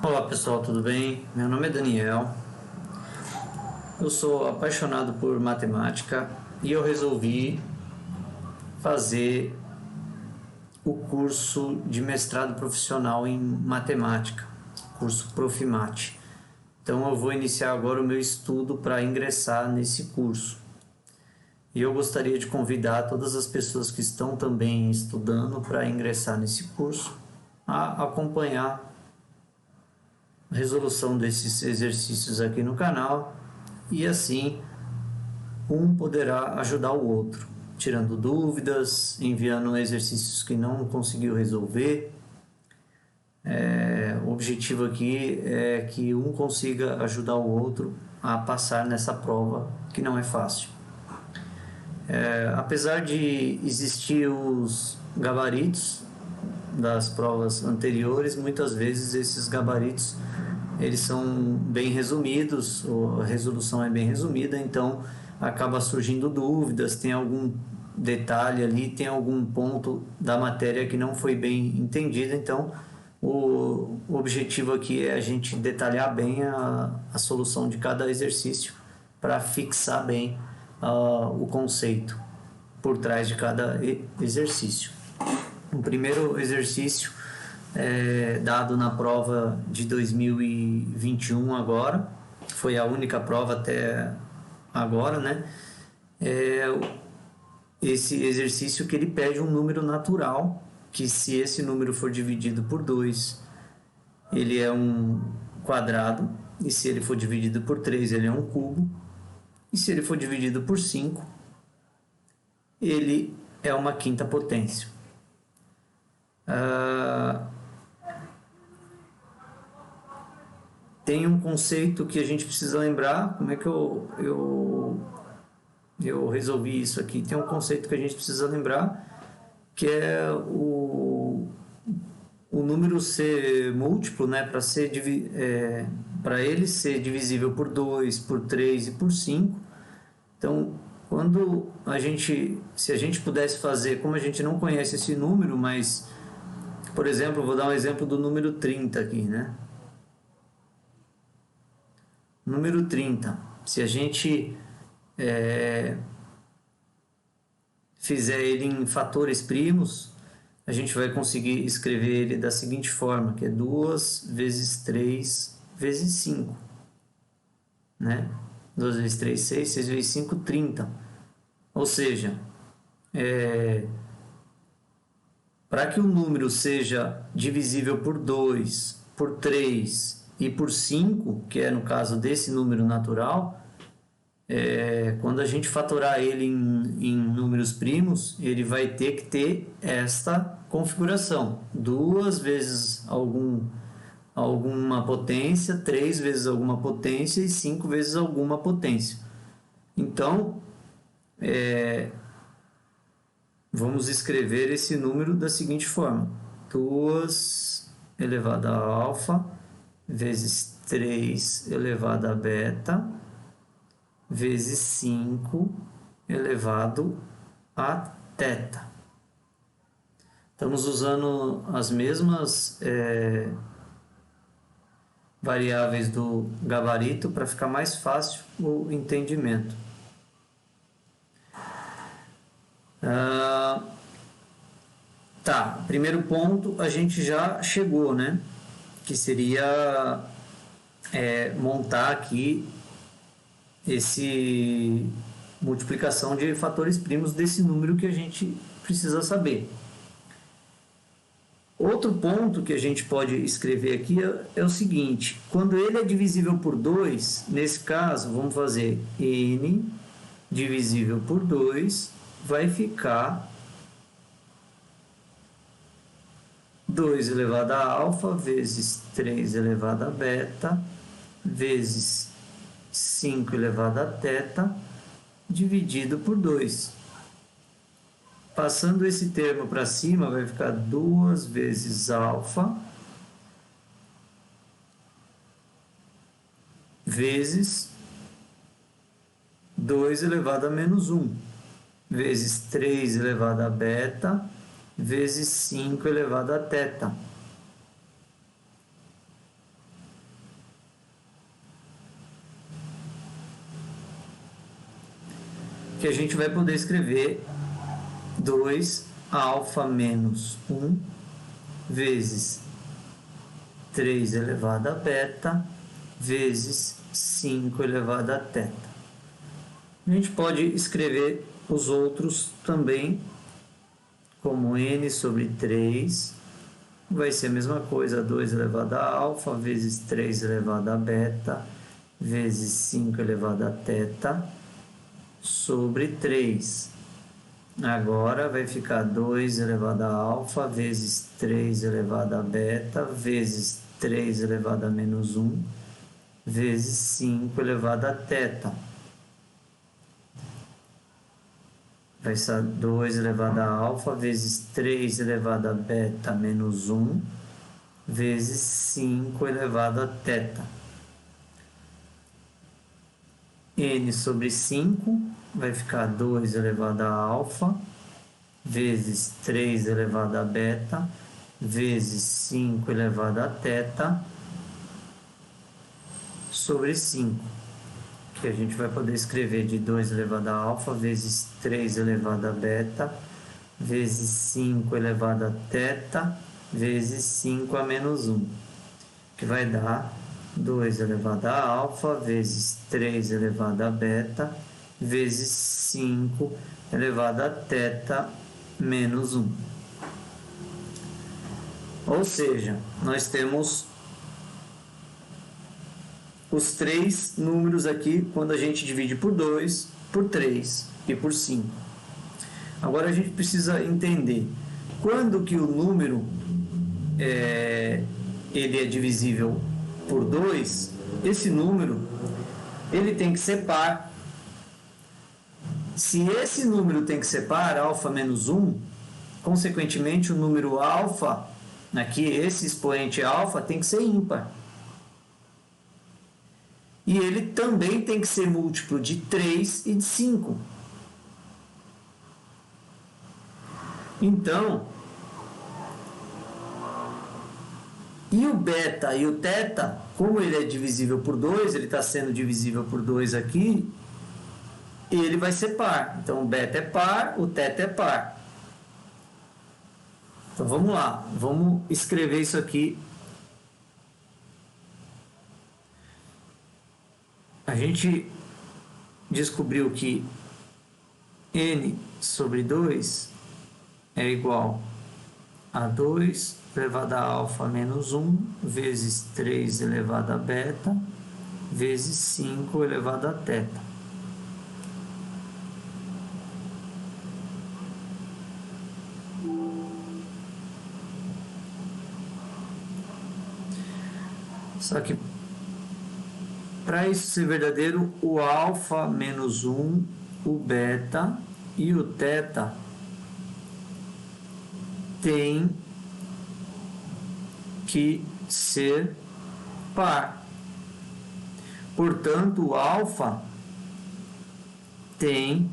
Olá pessoal, tudo bem? Meu nome é Daniel, eu sou apaixonado por matemática e eu resolvi fazer o curso de mestrado profissional em matemática, curso Profimate. Então eu vou iniciar agora o meu estudo para ingressar nesse curso. E eu gostaria de convidar todas as pessoas que estão também estudando para ingressar nesse curso a acompanhar a resolução desses exercícios aqui no canal e assim um poderá ajudar o outro, tirando dúvidas, enviando exercícios que não conseguiu resolver. O objetivo aqui é que um consiga ajudar o outro a passar nessa prova que não é fácil. Apesar de existir os gabaritos das provas anteriores, muitas vezes esses gabaritos eles são bem resumidos, a resolução é bem resumida, então acaba surgindo dúvidas, tem algum detalhe ali, tem algum ponto da matéria que não foi bem entendido, então o objetivo aqui é a gente detalhar bem a solução de cada exercício para fixar bem o conceito por trás de cada exercício. O primeiro exercício dado na prova de 2021 agora, foi a única prova até agora, né? Esse exercício que ele pede um número natural, que se esse número for dividido por 2, ele é um quadrado, e se ele for dividido por 3, ele é um cubo, e se ele for dividido por 5, ele é uma quinta potência. Tem um conceito que a gente precisa lembrar. Como é que eu resolvi isso aqui? Tem um conceito que a gente precisa lembrar, que é o número ser múltiplo, né? Para ele ser divisível por 2, por 3 e por 5. Então, se a gente pudesse fazer, como a gente não conhece esse número, mas, por exemplo, vou dar um exemplo do número 30 aqui, né? Número 30, se a gente fizer ele em fatores primos, a gente vai conseguir escrever ele da seguinte forma, que é 2 vezes 3 vezes 5, né? 2 vezes 3, 6, 6 vezes 5, 30. Ou seja, para que o número seja divisível por 2, por 3 e por 5, que é no caso desse número natural, quando a gente fatorar ele em números primos, ele vai ter que ter esta configuração: 2 vezes alguma potência, 3 vezes alguma potência e 5 vezes alguma potência. Então, vamos escrever esse número da seguinte forma: 2 elevado a alfa vezes 3 elevado a beta vezes 5 elevado a θ. Estamos usando as mesmas variáveis do gabarito para ficar mais fácil o entendimento. Primeiro ponto a gente já chegou, né? Que seria montar aqui esse multiplicação de fatores primos desse número que a gente precisa saber. Outro ponto que a gente pode escrever aqui é o seguinte: quando ele é divisível por 2, nesse caso, vamos fazer n divisível por 2, vai ficar 2 elevado a alfa vezes 3 elevado a beta vezes 5 elevado a θ dividido por 2. Passando esse termo para cima, vai ficar 2 vezes alfa vezes 2 elevado a menos 1 vezes 3 elevado a beta vezes 5 elevado a θ. que a gente vai poder escrever 2 alfa menos 1 vezes 3 elevado a beta vezes 5 elevado a teta. A gente pode escrever os outros também como n sobre 3, vai ser a mesma coisa, 2 elevado a alfa vezes 3 elevado a beta vezes 5 elevado a teta sobre 3. Agora vai ficar 2 elevado a alfa vezes 3 elevado a beta vezes 3 elevado a menos 1 vezes 5 elevado a teta. Vai ser 2 elevado a alfa vezes 3 elevado a beta menos 1 vezes 5 elevado a teta. N sobre 5 vai ficar 2 elevado a alfa vezes 3 elevado a beta vezes 5 elevado a teta sobre 5, que a gente vai poder escrever de 2 elevado a alfa vezes 3 elevado a beta vezes 5 elevado a teta vezes 5 a menos 1, que vai dar 2 elevado a alfa vezes 3 elevado a beta vezes 5 elevado a teta menos 1. Ou seja, nós temos os três números aqui quando a gente divide por 2, por 3 e por 5. Agora a gente precisa entender quando que o número ele é divisível por 2, esse número ele tem que ser par. Se esse número tem que ser par, alfa menos 1, consequentemente o número alfa, aqui esse expoente alfa tem que ser ímpar. E ele também tem que ser múltiplo de 3 e de 5. Então, e o beta e o teta, como ele é divisível por 2, ele está sendo divisível por 2 aqui, ele vai ser par. Então, o beta é par, o teta é par. Então, vamos lá. Vamos escrever isso aqui. A gente descobriu que n sobre 2 é igual a 2 elevado a alfa menos 1 vezes 3 elevado a beta vezes 5 elevado a teta. Só que para isso ser verdadeiro, o alfa menos 1, o beta e o teta tem que ser par. Portanto, o alfa tem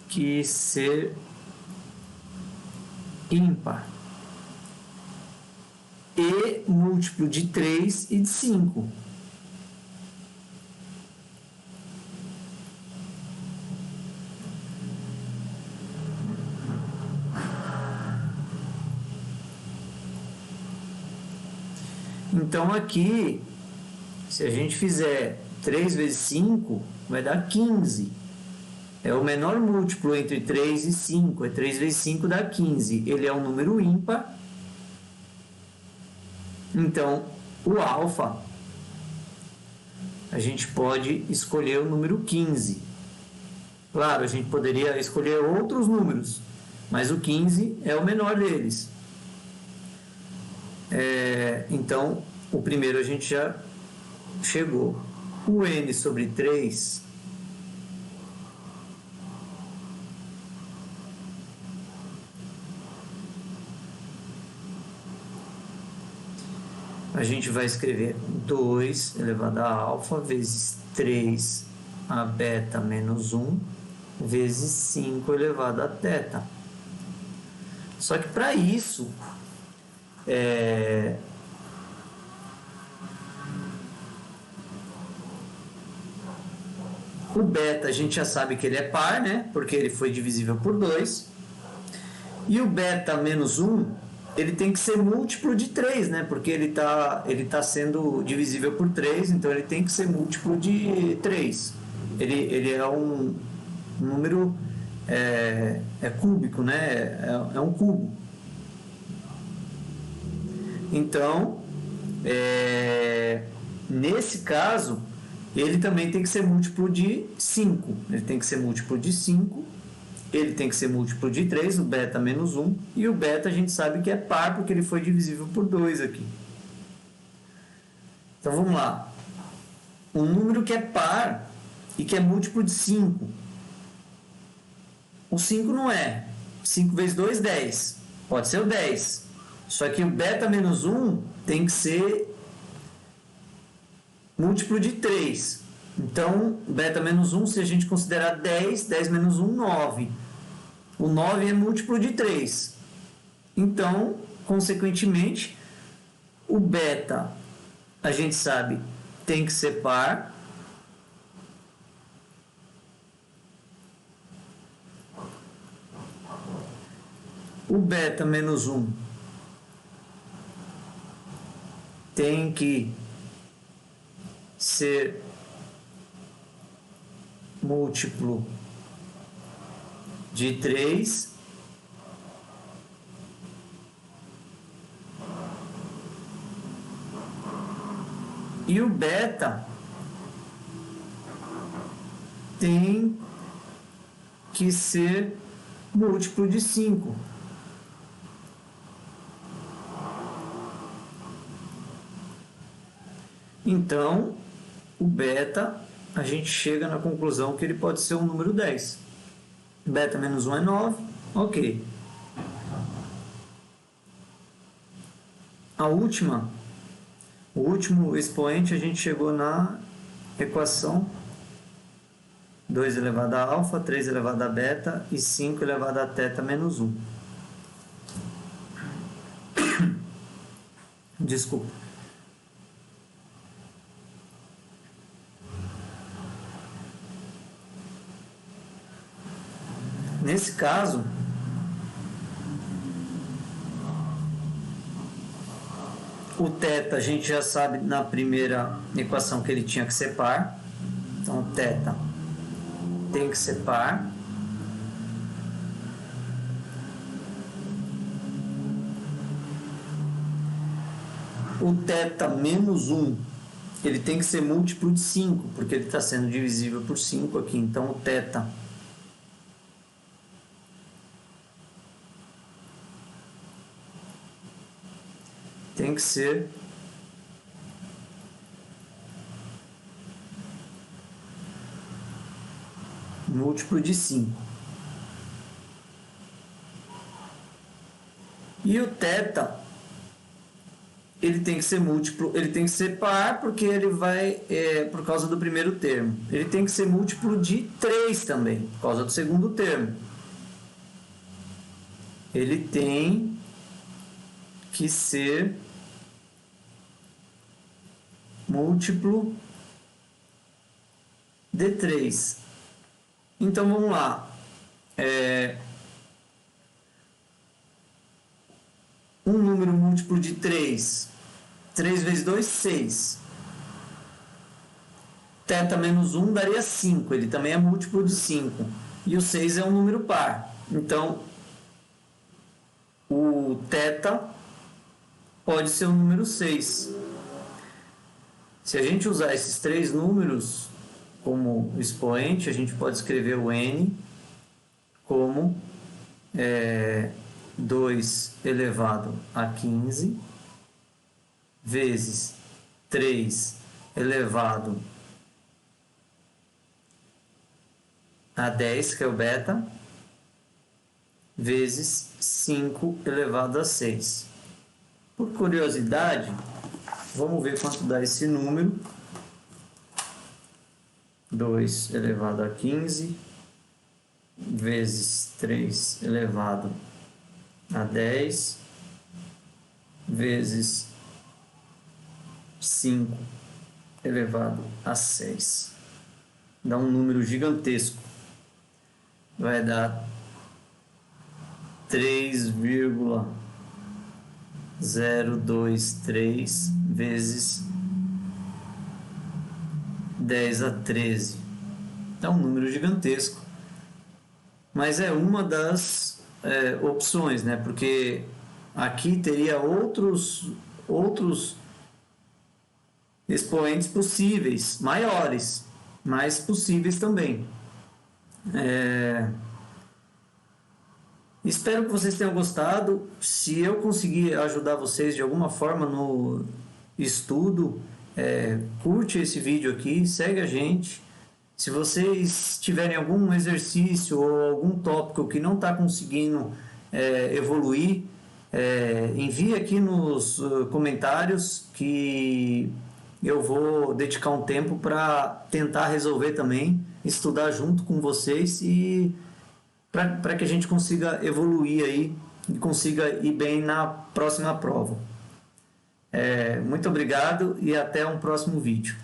que ser ímpar. E múltiplo de 3 e de 5. Então aqui, se a gente fizer 3 vezes 5, vai dar 15. É o menor múltiplo entre 3 e 5. 3 vezes 5 dá 15. Ele é um número ímpar. Então, o alfa, a gente pode escolher o número 15. Claro, a gente poderia escolher outros números, mas o 15 é o menor deles. Então, o primeiro a gente já chegou. O n sobre 3... a gente vai escrever 2 elevado a alfa vezes 3 a beta menos 1 vezes 5 elevado a teta. Só que para isso, O beta a gente já sabe que ele é par, né? Porque ele foi divisível por 2. E o beta menos 1, ele tem que ser múltiplo de 3, né? Porque ele tá sendo divisível por 3, então ele tem que ser múltiplo de 3. Ele é um número cúbico, né? É um cubo. Então, nesse caso, ele também tem que ser múltiplo de 5. Ele tem que ser múltiplo de 5. Ele tem que ser múltiplo de 3, o beta menos 1. E o beta a gente sabe que é par, porque ele foi divisível por 2 aqui. Então vamos lá. Um número que é par e que é múltiplo de 5. O 5 não é. 5 vezes 2, 10. Pode ser o 10. Só que o beta menos 1 tem que ser múltiplo de 3. Então, beta menos 1, se a gente considerar 10, 10 menos 1, 9. O 9 é múltiplo de 3. Então, consequentemente, o beta, a gente sabe, tem que ser par. O beta menos 1 tem que ser múltiplo de 3. E o beta tem que ser múltiplo de 5. Então, o beta, a gente chega na conclusão que ele pode ser um número 10. Beta menos 1 é 9, ok. O último expoente, a gente chegou na equação 2 elevado a alfa, 3 elevado a beta e 5 elevado a θ menos 1. Desculpa. Nesse caso, o θ a gente já sabe na primeira equação que ele tinha que ser par. Então, o θ tem que ser par. O θ menos 1, ele tem que ser múltiplo de 5, porque ele está sendo divisível por 5 aqui. Então, o θ tem que ser múltiplo de 5. E o θ, ele tem que ser múltiplo, ele tem que ser par, porque ele vai, por causa do primeiro termo. Ele tem que ser múltiplo de 3 também, por causa do segundo termo. Ele tem que ser múltiplo de 3. Então vamos lá. Um número múltiplo de 3. 3 vezes 2, 6. θ menos 1 daria 5. Ele também é múltiplo de 5. E o 6 é um número par. Então, o θ pode ser o número 6. Se a gente usar esses três números como expoente, a gente pode escrever o n como 2 elevado a 15 vezes 3 elevado a 10, que é o beta, vezes 5 elevado a 6. Por curiosidade, vamos ver quanto dá esse número. 2 elevado a 15 vezes 3 elevado a 10 vezes 5 elevado a 6. dá um número gigantesco. Vai dar 3,023 vezes 10 a 13. É um número gigantesco. Mas é uma das opções, né? Porque aqui teria outros expoentes possíveis, maiores, mas possíveis também. Espero que vocês tenham gostado. Se eu conseguir ajudar vocês de alguma forma no estudo, curte esse vídeo aqui, segue a gente. Se vocês tiverem algum exercício ou algum tópico que não está conseguindo evoluir, envie aqui nos comentários que eu vou dedicar um tempo para tentar resolver também, estudar junto com vocês e para que a gente consiga evoluir aí e consiga ir bem na próxima prova. Muito obrigado e até um próximo vídeo.